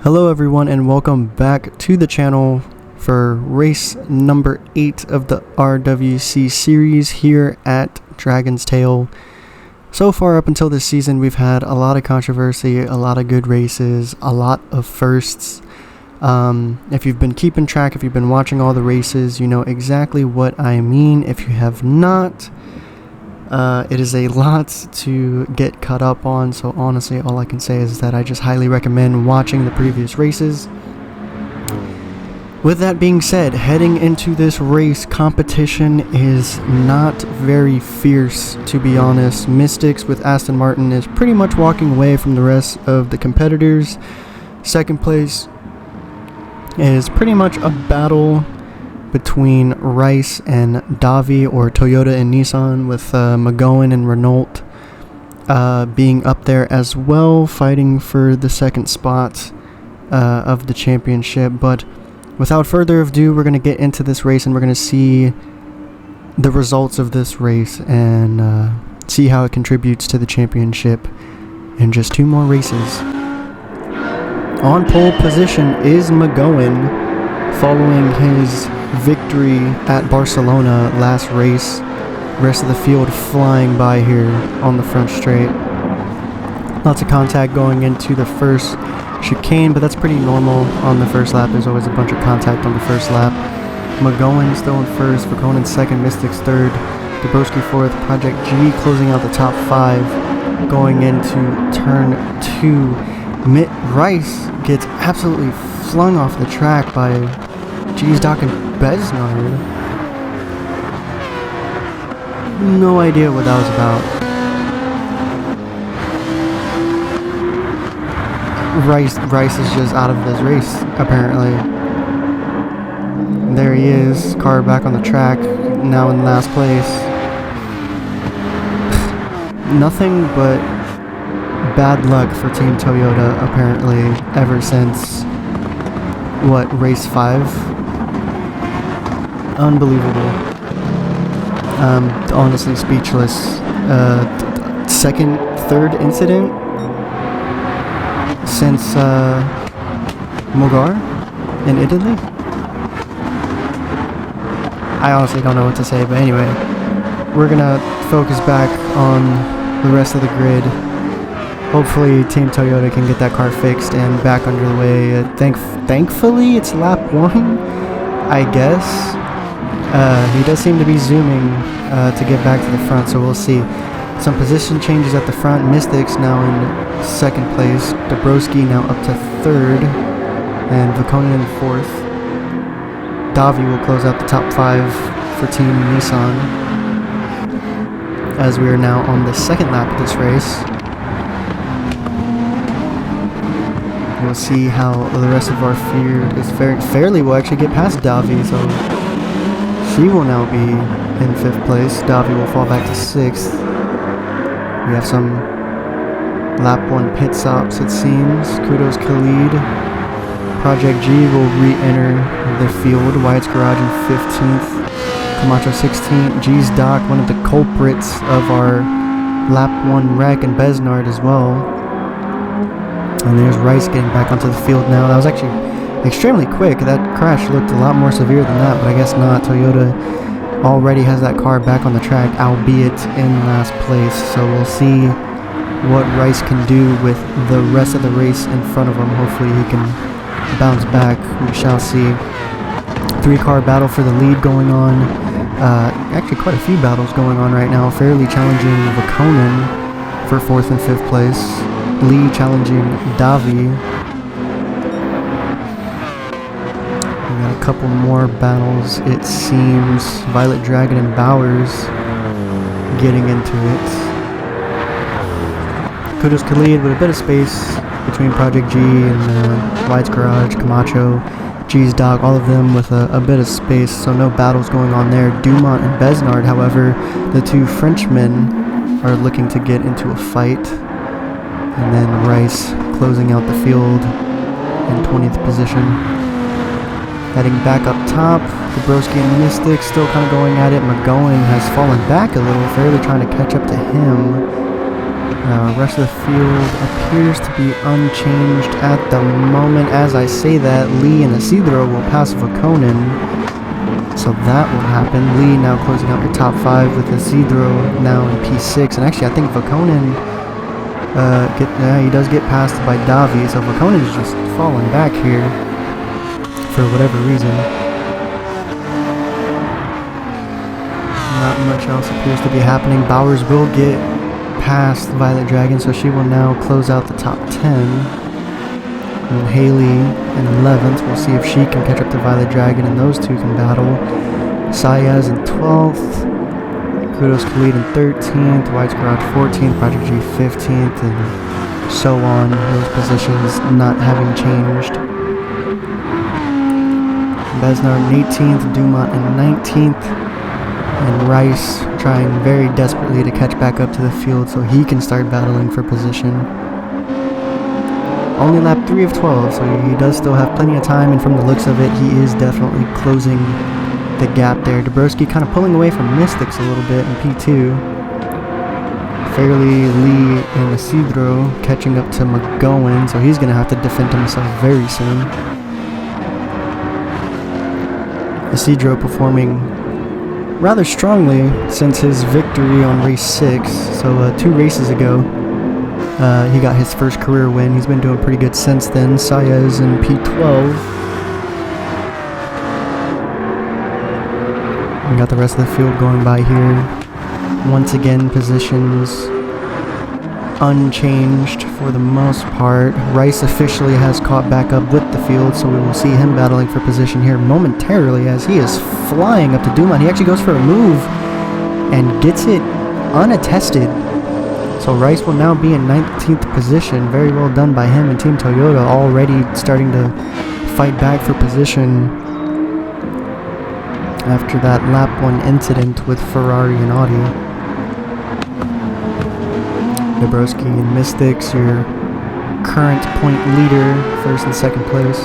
Hello everyone and welcome back to the channel for race number 8 of the RWC Series here at Dragon's Tail. So far up until this season we've had a lot of controversy, a lot of good races, a lot of firsts. If you've been keeping track, if you've been watching all the races, you know exactly what I mean. If you have not, it is a lot to get caught up on, so honestly all I can say is that I just highly recommend watching the previous races. With that being said, heading into this race, competition is not very fierce, to be honest. Mystics with Aston Martin is pretty much walking away from the rest of the competitors. Second place is pretty much a battle between Rice and Davi, or Toyota and Nissan, with McGowan and Renault being up there as well, fighting for the second spot of the championship. But without further ado, we're going to get into this race and we're going to see the results of this race and see how it contributes to the championship in just 2 more races. On pole position is McGowan, following his victory at Barcelona last race. Rest of the field flying by here on the front straight. Lots of contact going into the first chicane, but that's pretty normal on the first lap. There's always a bunch of contact on the first lap. McGowan still in first, Verkonen second, Mystics third, Dabrowski fourth, Project G closing out the top 5 going into turn 2. Rice gets absolutely flung off the track by Doc and Besnard. No idea what that was about. Rice is just out of this race, apparently. There he is, car back on the track, now in last place. Nothing but bad luck for Team Toyota, apparently, ever since, race 5? Unbelievable. Honestly speechless. Third incident since Mogar in Italy? I honestly don't know what to say, but anyway, we're gonna focus back on the rest of the grid. Hopefully Team Toyota can get that car fixed and back under the way. Thankfully it's lap 1, I guess. He does seem to be zooming to get back to the front, so we'll see. Some position changes at the front. Mystics now in second place. Dabrowski now up to third, and Verkonen in fourth. Davi will close out the top 5 for Team Nissan, as we are now on the second lap of this race. We'll see how the rest of our field is fairly. We'll actually get past Davi, so she will now be in 5th place. Davi will fall back to 6th. We have some lap 1 pit stops, it seems. Kudos Khalid. Project G will re-enter the field. Wyatt's Garage in 15th. Camacho 16th. G's Doc, one of the culprits of our lap 1 wreck, and Besnard as well. And there's Rice getting back onto the field now. That was actually extremely quick. That crash looked a lot more severe than that, but I guess not. Toyota already has that car back on the track, albeit in last place. So we'll see what Rice can do with the rest of the race in front of him. Hopefully he can bounce back. We shall see. 3-car battle for the lead going on. Actually quite a few battles going on right now. Fairly challenging Verkonen for 4th and 5th place. Lee challenging Davi. We got a couple more battles, it seems. Violet Dragon and Bowers getting into it. Kudos Khalid with a bit of space between Project G and White's Garage, Camacho, G's Dog, all of them with a bit of space, so no battles going on there. Dumont and Besnard, however, the 2 Frenchmen are looking to get into a fight. And then Rice closing out the field in 20th position. Heading back up top, Dabrowski and Mystic still kind of going at it. McGowan has fallen back a little, fairly trying to catch up to him. Rest of the field appears to be unchanged at the moment. As I say that, Lee and Isidro will pass Vakonen. So that will happen. Lee now closing out your top 5 with Isidro now in P6. And actually, I think Vakonen, he does get passed by Davi. So Vakonen is just falling back here for whatever reason. Not much else appears to be happening. Bowers will get past Violet Dragon, so she will now close out the top 10. And Haley in 11th. We'll see if she can catch up to Violet Dragon and those two can battle. Sayaz in 12th. Kudos Khalid in 13th. White's Garage 14th. Project G 15th. And so on. Those positions not having changed. Besnard in 18th. Dumont in 19th. And Rice trying very desperately to catch back up to the field so he can start battling for position. Only lap 3 of 12, so he does still have plenty of time, and from the looks of it, he is definitely closing the gap there. Dabrowski kind of pulling away from Mystics a little bit in P2. Fairley, Lee, and Isidro catching up to McGowan, so he's going to have to defend himself very soon. Isidro performing rather strongly since his victory on race 6, so 2 races ago. He got his first career win. He's been doing pretty good since then. Sayaz in P12. We got the rest of the field going by here. Once again, positions unchanged for the most part. Rice officially has caught back up with the field, so we will see him battling for position here momentarily as he is flying up to Dumont. He actually goes for a move and gets it unattested. So Rice will now be in 19th position. Very well done by him and Team Toyota, already starting to fight back for position after that lap 1 incident with Ferrari and Audi. Dabrowski and Mystics, your current point leader, first and second place.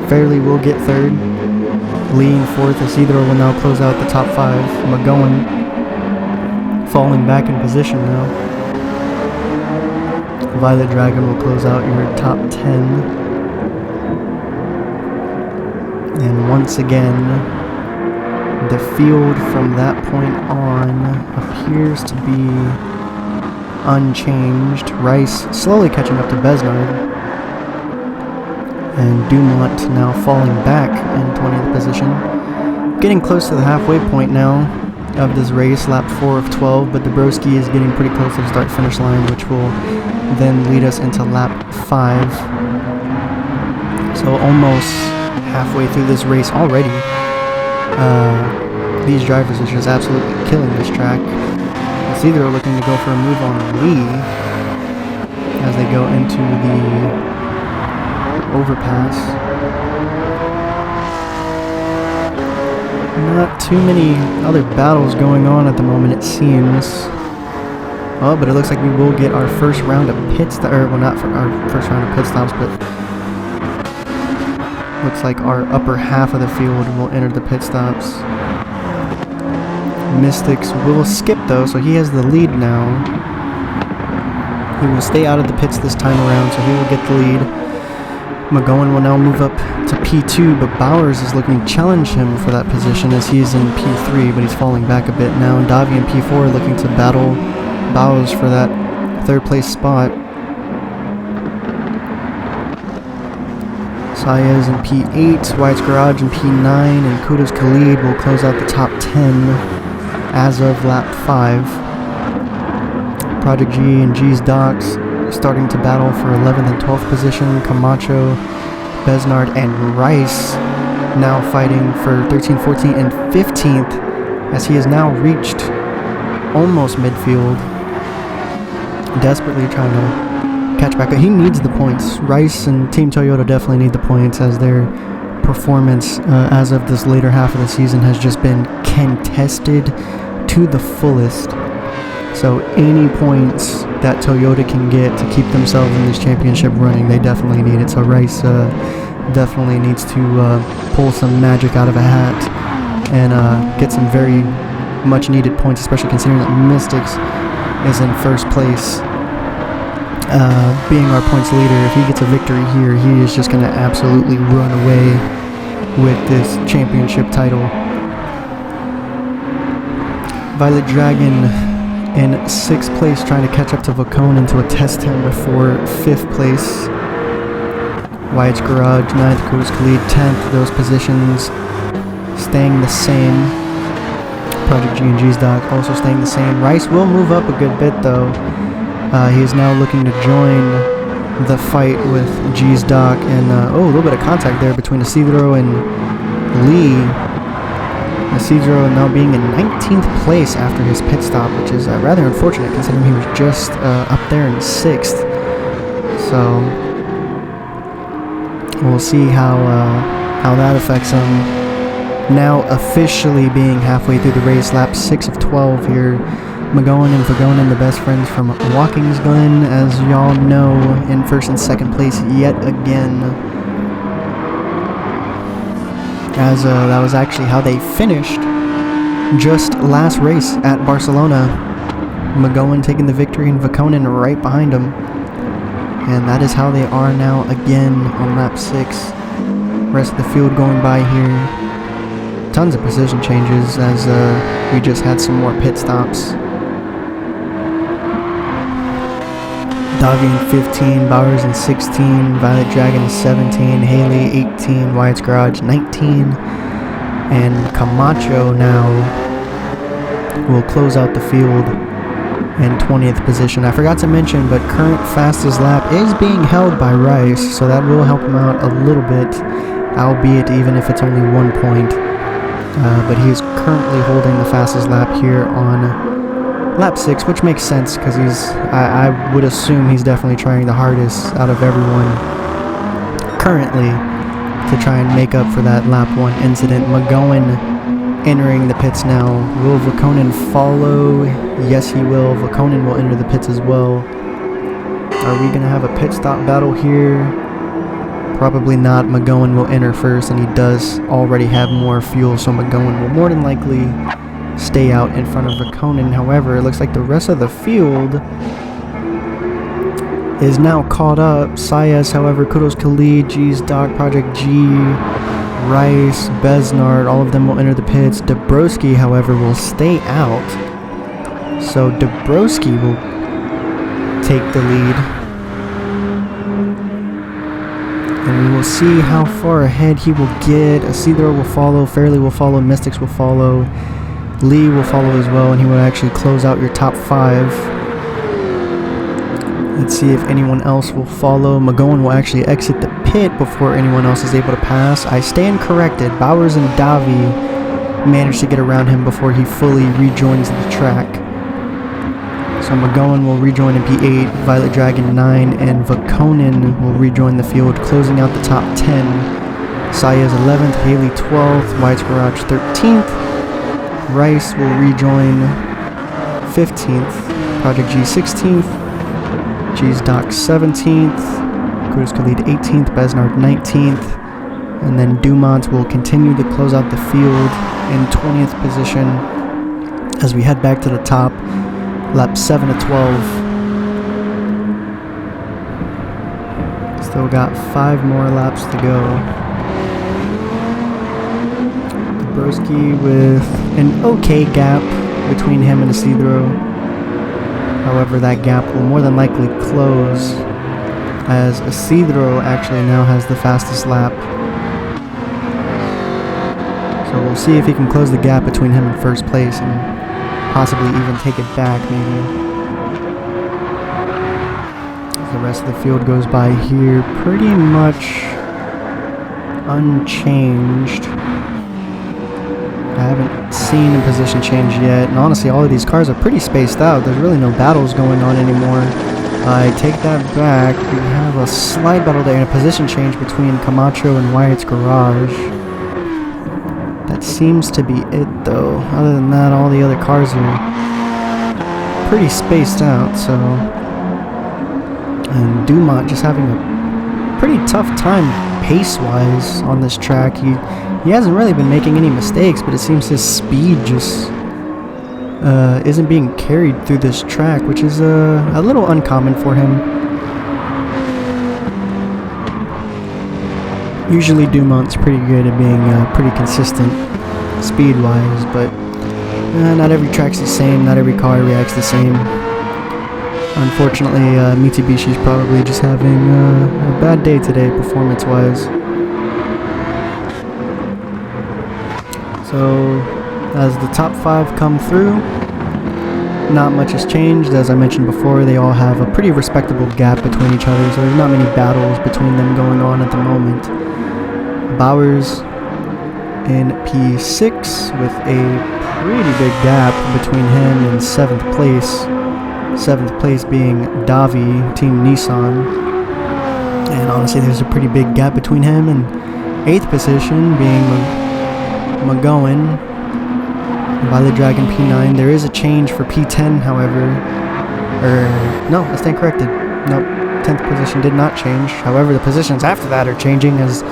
Fairley will get third. Lee in fourth. Isidro will now close out the top 5. McGowan falling back in position now. Violet Dragon will close out your top 10. And once again, the field from that point on appears to be unchanged. Rice slowly catching up to Besnard. And Dumont now falling back in 20th position. Getting close to the halfway point now of this race, lap 4 of 12, but Dabrowski is getting pretty close to the start-finish line, which will then lead us into lap 5. So almost halfway through this race already. These drivers are just absolutely killing this track. It's either looking to go for a move on Lee as they go into the overpass. Not too many other battles going on at the moment, it seems. Oh, but it looks like we will get our first round of pit stops, well, not for our first round of pit stops, but looks like our upper half of the field will enter the pit stops. Mystics will skip though, so he has the lead now. He will stay out of the pits this time around, so he will get the lead. McGowan will now move up to P2, but Bowers is looking to challenge him for that position as he's in P3, but he's falling back a bit now. And Davi in P4 are looking to battle Bowers for that 3rd place spot. Sayaz in P8, White's Garage in P9, and Kudos Khalid will close out the top 10 as of lap 5. Project G and G's Docks starting to battle for 11th and 12th position. Camacho, Besnard, and Rice now fighting for 13th, 14th, and 15th as he has now reached almost midfield. Desperately trying to catch back up. He needs the points. Rice and Team Toyota definitely need the points as their performance as of this later half of the season has just been contested to the fullest. So any points that Toyota can get to keep themselves in this championship running, they definitely need it. So Rice definitely needs to pull some magic out of a hat and get some very much needed points, especially considering that Mystics is in first place, being our points leader. If he gets a victory here, he is just going to absolutely run away with this championship title. Violet Dragon in 6th place, trying to catch up to Vakonin to test him before 5th place. Wyatt's Garage 9th, Kudos Khalid 10th. Those positions staying the same. Project G and G's Doc also staying the same. Rice will move up a good bit though. He is now looking to join the fight with G's Doc, and a little bit of contact there between Isidro and Lee. Isidro now being in 19th place after his pit stop, which is rather unfortunate considering he was just up there in 6th. So we'll see how that affects him. Now officially being halfway through the race, lap 6 of 12 here. McGowan and Vagonin, the best friends from Watkins Glen, as y'all know, in 1st and 2nd place yet again. As that was actually how they finished just last race at Barcelona. McGowan taking the victory and Vakonin right behind him. And that is how they are now again on lap 6. Rest of the field going by here. Tons of position changes as we just had some more pit stops. Davi in 15, Bowers in 16, Violet Dragon in 17, Haley 18, Wyatt's Garage 19, and Camacho now will close out the field in 20th position. I forgot to mention, but current fastest lap is being held by Rice, so that will help him out a little bit, albeit even if it's only 1 point. But he is currently holding the fastest lap here on lap 6, which makes sense because I would assume he's definitely trying the hardest out of everyone currently to try and make up for that lap 1 incident. McGowan entering the pits now. Will Vakonin follow? Yes, he will. Vakonin will enter the pits as well. Are we going to have a pit stop battle here? Probably not. McGowan will enter first, and he does already have more fuel, so McGowan will more than likely stay out in front of Vakonin. However, it looks like the rest of the field is now caught up. Sayas, however, Kudos Khalid, G's Doc, Project G, Rice, Besnard, all of them will enter the pits. Dabrowski, however, will stay out. So Dabrowski will take the lead. And we will see how far ahead he will get. Isidro will follow, Fairley will follow, Mystics will follow. Lee will follow as well, and he will actually close out your top 5. Let's see if anyone else will follow. McGowan will actually exit the pit before anyone else is able to pass. I stand corrected. Bowers and Davi managed to get around him before he fully rejoins the track. So McGowan will rejoin in P8, Violet Dragon 9, and Vakonin will rejoin the field, closing out the top 10. Sayas 11th, Haley 12th, White's Garage 13th. Rice will rejoin 15th, Project G 16th, G's Doc 17th, Kudos Khalid 18th, Besnard 19th, and then Dumont will continue to close out the field in 20th position as we head back to the top, lap 7 of 12. Still got 5 more laps to go. Broski with an okay gap between him and Isidro. However, that gap will more than likely close as Isidro actually now has the fastest lap. So we'll see if he can close the gap between him and first place and possibly even take it back maybe. As the rest of the field goes by here, pretty much unchanged. I haven't seen a position change yet, and honestly all of these cars are pretty spaced out. There's really no battles going on anymore. I take that back. We have a slight battle there and a position change between Camacho and Wyatt's Garage. That seems to be it though. Other than that, all the other cars are pretty spaced out, so... And Dumont just having a pretty tough time pace-wise on this track. He hasn't really been making any mistakes, but it seems his speed just isn't being carried through this track, which is a little uncommon for him. Usually Dumont's pretty good at being pretty consistent speed-wise, but not every track's the same, not every car reacts the same. Unfortunately, Mitsubishi's probably just having a bad day today, performance-wise. So, as the top 5 come through, not much has changed. As I mentioned before, they all have a pretty respectable gap between each other, so there's not many battles between them going on at the moment. Bowers in P6 with a pretty big gap between him and 7th place. 7th place being Davi, Team Nissan. And honestly, there's a pretty big gap between him and 8th position being McGowan. Violet Dragon P9. There is a change for P10, however. No, I stand corrected. Nope, 10th position did not change. However, the positions after that are changing as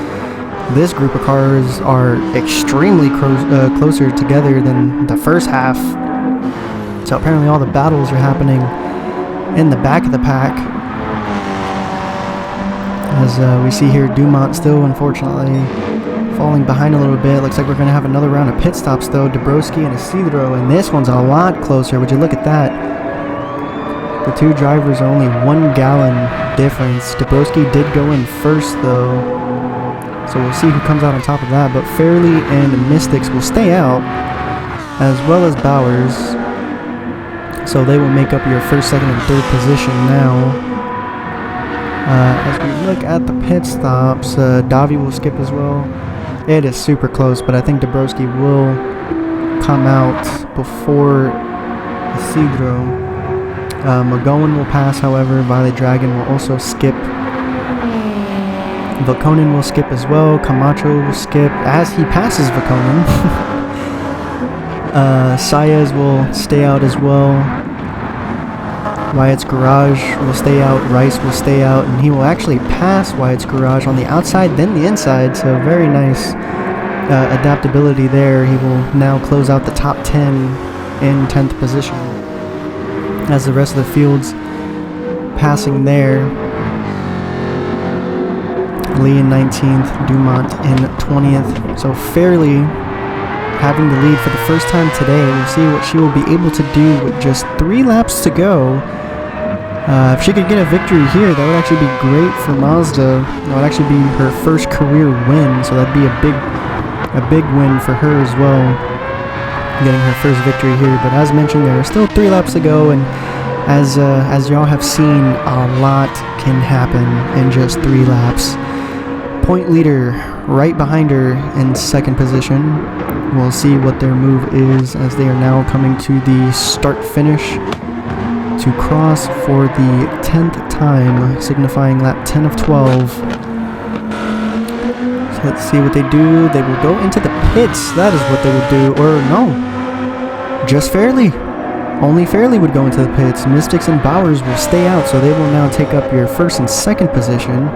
this group of cars are extremely closer together than the first half. So apparently all the battles are happening in the back of the pack. As we see here, Dumont still, unfortunately, falling behind a little bit. Looks like we're going to have another round of pit stops, though. Dabrowski and Isidro, and this one's a lot closer. Would you look at that? The two drivers are only 1 gallon difference. Dabrowski did go in first, though. So we'll see who comes out on top of that. But Fairley and Mystics will stay out, as well as Bowers. So they will make up your first, second, and third position now. As we look at the pit stops, Davi will skip as well. It is super close, but I think Dabrowski will come out before Isidro. McGowan will pass, however. Violet Dragon will also skip. Vakonen will skip as well. Camacho will skip as he passes Vakonen. Saez will stay out as well. Wyatt's Garage will stay out. Rice will stay out, and he will actually pass Wyatt's Garage on the outside, then the inside. So very nice adaptability there. He will now close out the top 10 in 10th position, as the rest of the field's passing there. Lee in 19th, Dumont in 20th. So Fairley having the lead for the first time today. We'll see what she will be able to do with just 3 laps to go. If she could get a victory here, that would actually be great for Mazda. That would actually be her first career win, so that'd be a big win for her as well, getting her first victory here. But as mentioned, there are still 3 laps to go, and as y'all have seen, a lot can happen in just 3 laps. Point leader right behind her in 2nd position. We'll see what their move is as they are now coming to the start-finish to cross for the 10th time, signifying lap 10 of 12. So let's see what they do. They will go into the pits. That is what they would do. Or no, just Fairley. Only Fairley would go into the pits. Mystics and Bowers will stay out, so they will now take up your 1st and 2nd position.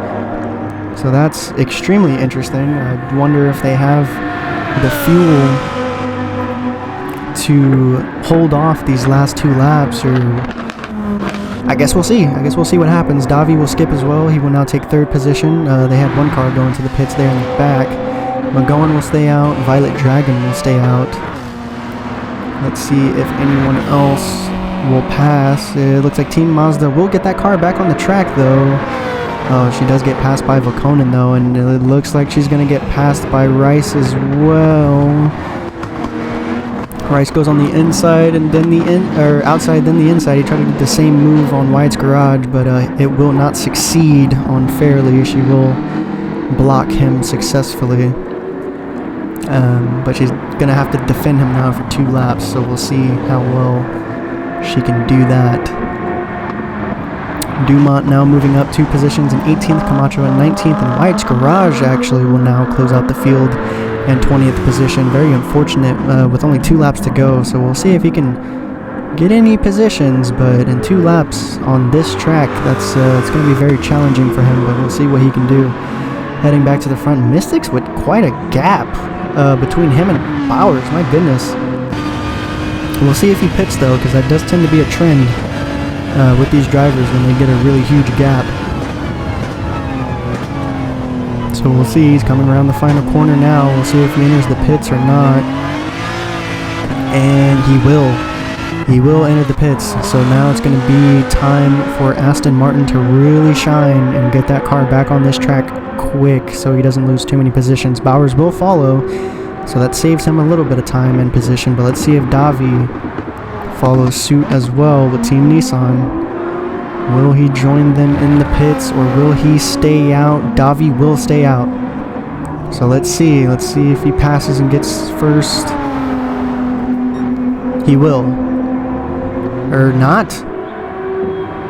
So that's extremely interesting. I wonder if they have the fuel to hold off these last 2 laps, or I guess we'll see. I guess we'll see what happens. Davi will skip as well. He will now take 3rd position. They had 1 car going to the pits there in the back. McGowan will stay out. Violet Dragon will stay out. Let's see if anyone else will pass. It looks like Team Mazda will get that car back on the track, though. Oh, she does get passed by Vakonen, though, and it looks like she's going to get passed by Rice as well. Rice goes on the inside and then outside, then the inside. He tried to do the same move on Wyatt's Garage, but it will not succeed on Fairley. She will block him successfully. But she's going to have to defend him now for 2 laps, so we'll see how well she can do that. Dumont now moving up 2 positions in 18th, Camacho in 19th, and Wyatt's Garage actually will now close out the field in 20th position. Very unfortunate with only 2 laps to go, so we'll see if he can get any positions, but in 2 laps on this track, that's it's going to be very challenging for him, but we'll see what he can do. Heading back to the front, Mystics with quite a gap between him and Bowers, my goodness. We'll see if he pits though, because that does tend to be a trend with these drivers when they get a really huge gap. So we'll see. He's coming around the final corner now. We'll see if he enters the pits or not. And he will. He will enter the pits. So now it's going to be time for Aston Martin to really shine and get that car back on this track quick so he doesn't lose too many positions. Bowers will follow, so that saves him a little bit of time and position. But let's see if Davi follows suit as well with Team Nissan. Will he join them in the pits or will he stay out? Davi will stay out. So let's see. Let's see if he passes and gets first. He will. Or not.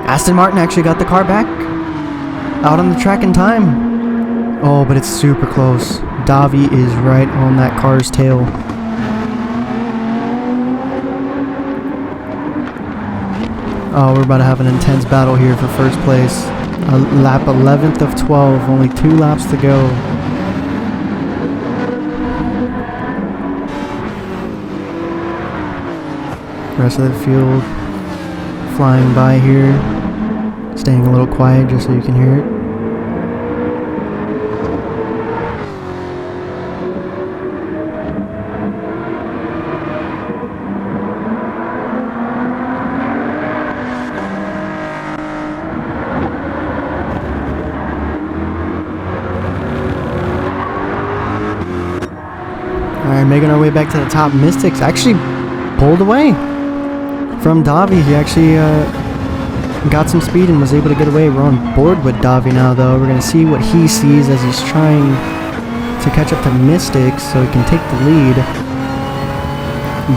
Aston Martin actually got the car back out on the track in time. Oh, but it's super close. Davi is right on that car's tail. Oh, we're about to have an intense battle here for first place. Lap 11th of 12, only 2 laps to go. Rest of the field flying by here. Staying a little quiet just so you can hear it. Alright, making our way back to the top. Mystics actually pulled away from Davi. He actually got some speed and was able to get away. We're on board with Davi now, though. We're going to see what he sees as he's trying to catch up to Mystics so he can take the lead.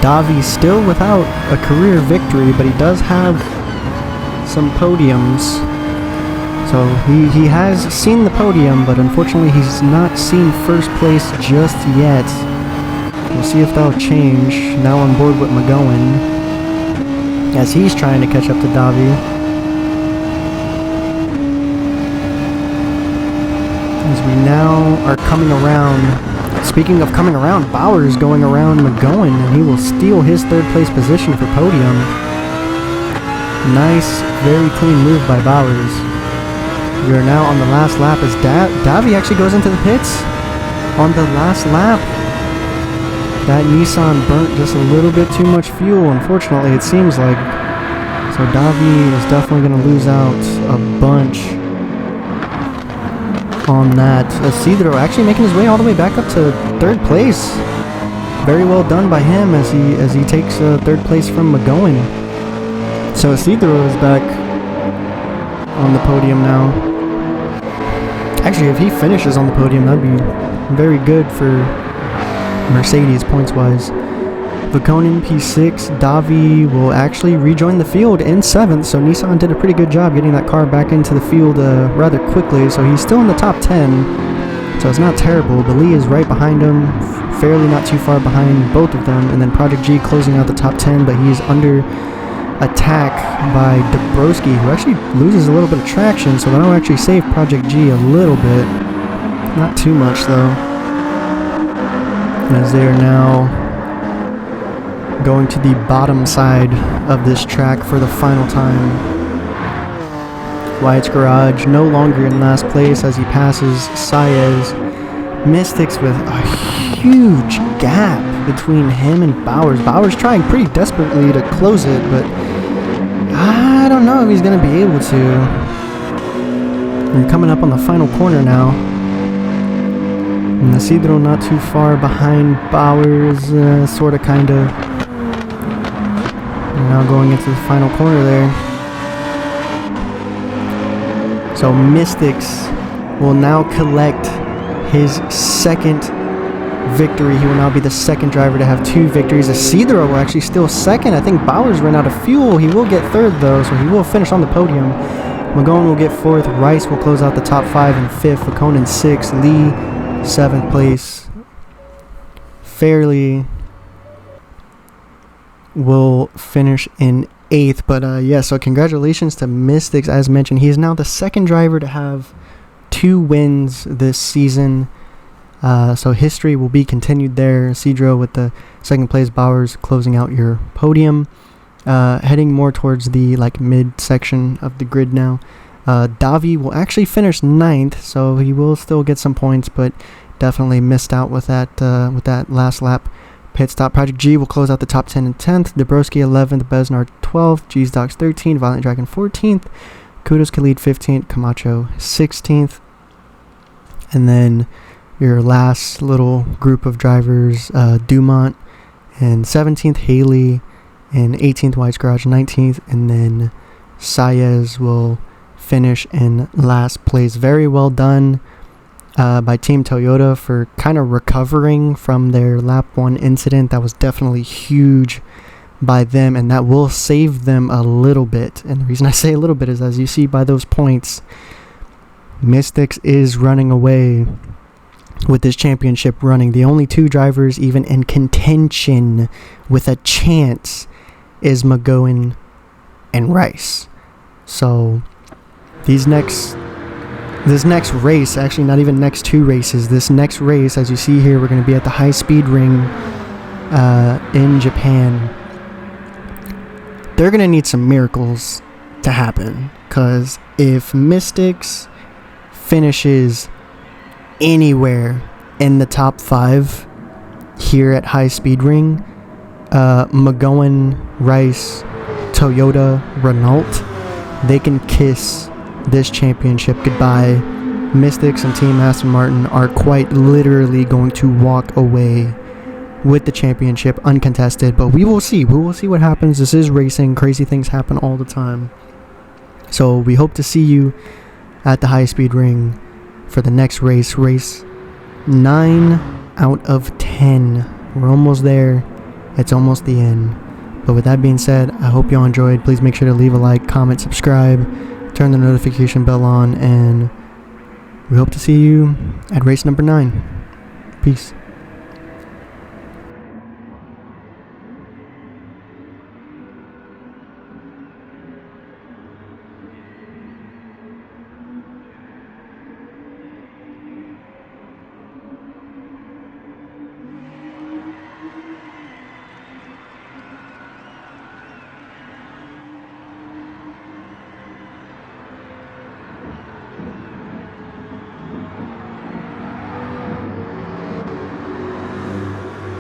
Davi still without a career victory, but he does have some podiums. So he has seen the podium, but unfortunately he's not seen first place just yet. We'll see if that'll change. Now on board with McGowan as he's trying to catch up to Davi. As we now are coming around. Speaking of coming around, Bowers going around McGowan, and he will steal his third place position for podium. Nice, very clean move by Bowers. We are now on the last lap as Davi actually goes into the pits on the last lap. That Nissan burnt just a little bit too much fuel, unfortunately, it seems like. So Davi is definitely going to lose out a bunch on that. Isidro actually making his way all the way back up to third place. Very well done by him as he takes third place from McGowan. So Isidro is back on the podium now. Actually, if he finishes on the podium, that'd be very good for Mercedes points-wise. Vakonen P6, Davi will actually rejoin the field in 7th, so Nissan did a pretty good job getting that car back into the field rather quickly, so he's still in the top 10, so it's not terrible. But Lee is right behind him, fairly not too far behind both of them, and then Project G closing out the top 10, but he's under attack by Dabrowski, who actually loses a little bit of traction, so that'll actually save Project G a little bit. Not too much, though, as they are now going to the bottom side of this track for the final time. Wyatt's Garage no longer in last place as he passes Saez. Mystics with a huge gap between him and Bowers. Bowers trying pretty desperately to close it, but I don't know if he's going to be able to. We're coming up on the final corner now. And Isidro not too far behind Bowers, sort of, kind of. Now going into the final corner there. So Mystics will now collect his second victory. He will now be the second driver to have 2 victories. Isidro will actually still second. I think Bowers ran out of fuel. He will get third though, so he will finish on the podium. McGowan will get 4th. Rice will close out the top 5 and 5th. Vakonen 6th. Lee 7th place. Fairly will finish in 8th, but yeah, so congratulations to Mystics. As mentioned, he is now the second driver to have 2 wins this season. So history will be continued there. Cedro with the second place, Bowers closing out your podium. Heading more towards the mid section of the grid now. Davi will actually finish 9th, so he will still get some points, but definitely missed out with that last lap pit stop. Project G will close out the top 10 and 10th. Dabrowski 11th, Besnar 12th, G's Docs 13th, Violent Dragon 14th, Kudos Khalid 15th, Camacho 16th, and then your last little group of drivers, Dumont and 17th, Haley and 18th, White's Garage 19th, and then Saez will finish in last place. Very well done by Team Toyota for kind of recovering from their lap 1 incident. That was definitely huge by them, and that will save them a little bit. And the reason I say a little bit is, as you see by those points, Mystics is running away with this championship running. The only 2 drivers even in contention with a chance is McGowan and Rice. So this next race, actually not even next 2 races, this next race, as you see here, we're going to be at the high speed ring in Japan. They're going to need some miracles to happen, because if Mystics finishes anywhere in the top 5 here at high speed ring, McGowan, Rice, Toyota, Renault, they can kiss this championship goodbye. Mystics and Team Aston Martin are quite literally going to walk away with the championship uncontested, but we will see what happens. This is racing. Crazy things happen all the time, so we hope to see you at the high speed ring for the next race 9 out of 10. We're almost there. It's almost the end. But with that being said, I hope you all enjoyed. Please make sure to leave a like, comment, subscribe, turn the notification bell on, and we hope to see you at race number 9. Peace.